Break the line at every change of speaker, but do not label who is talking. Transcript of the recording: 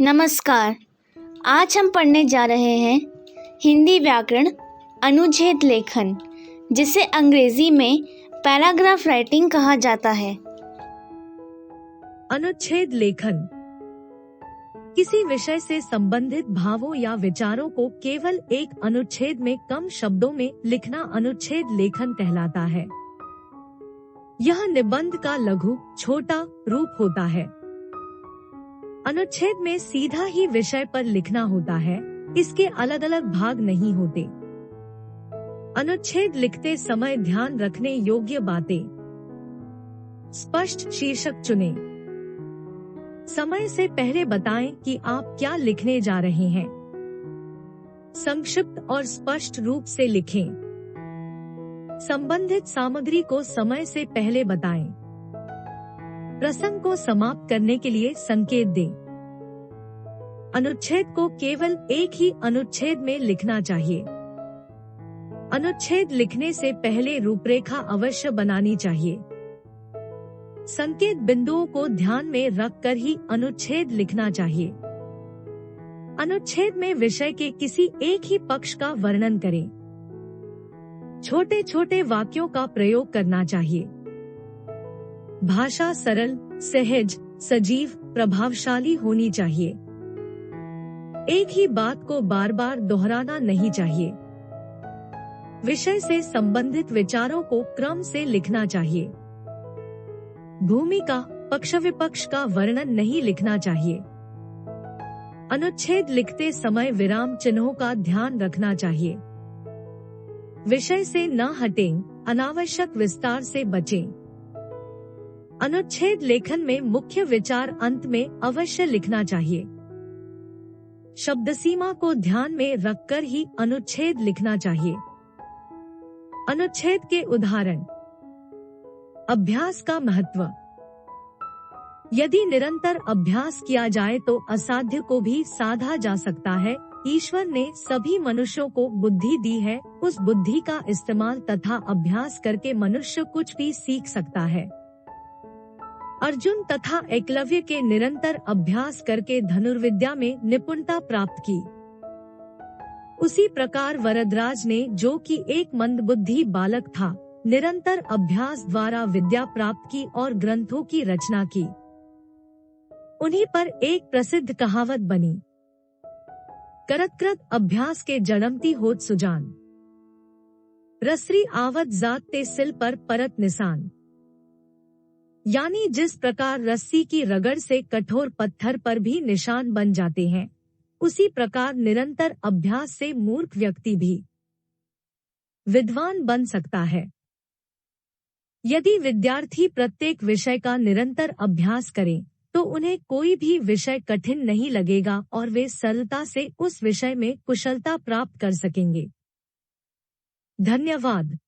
नमस्कार। आज हम पढ़ने जा रहे हैं हिंदी व्याकरण अनुच्छेद लेखन, जिसे अंग्रेजी में पैराग्राफ राइटिंग कहा जाता है।
अनुच्छेद लेखन किसी विषय से संबंधित भावों या विचारों को केवल एक अनुच्छेद में कम शब्दों में लिखना अनुच्छेद लेखन कहलाता है। यह निबंध का लघु छोटा रूप होता है। अनुच्छेद में सीधा ही विषय पर लिखना होता है, इसके अलग अलग भाग नहीं होते। अनुच्छेद लिखते समय ध्यान रखने योग्य बातें। स्पष्ट शीर्षक चुनें। समय से पहले बताएं कि आप क्या लिखने जा रहे हैं। संक्षिप्त और स्पष्ट रूप से लिखें। संबंधित सामग्री को समय से पहले बताएं। प्रसंग को समाप्त करने के लिए संकेत दें। अनुच्छेद को केवल एक ही अनुच्छेद में लिखना चाहिए। अनुच्छेद लिखने से पहले रूपरेखा अवश्य बनानी चाहिए। संकेत बिंदुओं को ध्यान में रखकर ही अनुच्छेद लिखना चाहिए। अनुच्छेद में विषय के किसी एक ही पक्ष का वर्णन करें। छोटे छोटे वाक्यों का प्रयोग करना चाहिए। भाषा सरल, सहज, सजीव, प्रभावशाली होनी चाहिए। एक ही बात को बार बार दोहराना नहीं चाहिए। विषय से संबंधित विचारों को क्रम से लिखना चाहिए। भूमिका, पक्ष विपक्ष का वर्णन नहीं लिखना चाहिए। अनुच्छेद लिखते समय विराम चिन्हों का ध्यान रखना चाहिए। विषय से न हटें, अनावश्यक विस्तार से बचें। अनुच्छेद लेखन में मुख्य विचार अंत में अवश्य लिखना चाहिए। शब्द सीमा को ध्यान में रखकर ही अनुच्छेद लिखना चाहिए। अनुच्छेद के उदाहरण। अभ्यास का महत्व। यदि निरंतर अभ्यास किया जाए तो असाध्य को भी साधा जा सकता है। ईश्वर ने सभी मनुष्यों को बुद्धि दी है, उस बुद्धि का इस्तेमाल तथा अभ्यास करके मनुष्य कुछ भी सीख सकता है। अर्जुन तथा एकलव्य के निरंतर अभ्यास करके धनुर्विद्या में निपुणता प्राप्त की। उसी प्रकार वरदराज ने, जो कि एक मंदबुद्धि बालक था, निरंतर अभ्यास द्वारा विद्या प्राप्त की और ग्रंथों की रचना की। उन्हीं पर एक प्रसिद्ध कहावत बनी, करत करत अभ्यास के जड़मती होत सुजान, रसरी आवत जात ते सिल पर परत निशान। यानी जिस प्रकार रस्सी की रगड़ से कठोर पत्थर पर भी निशान बन जाते हैं, उसी प्रकार निरंतर अभ्यास से मूर्ख व्यक्ति भी विद्वान बन सकता है। यदि विद्यार्थी प्रत्येक विषय का निरंतर अभ्यास करें, तो उन्हें कोई भी विषय कठिन नहीं लगेगा और वे सरलता से उस विषय में कुशलता प्राप्त कर सकेंगे। धन्यवाद।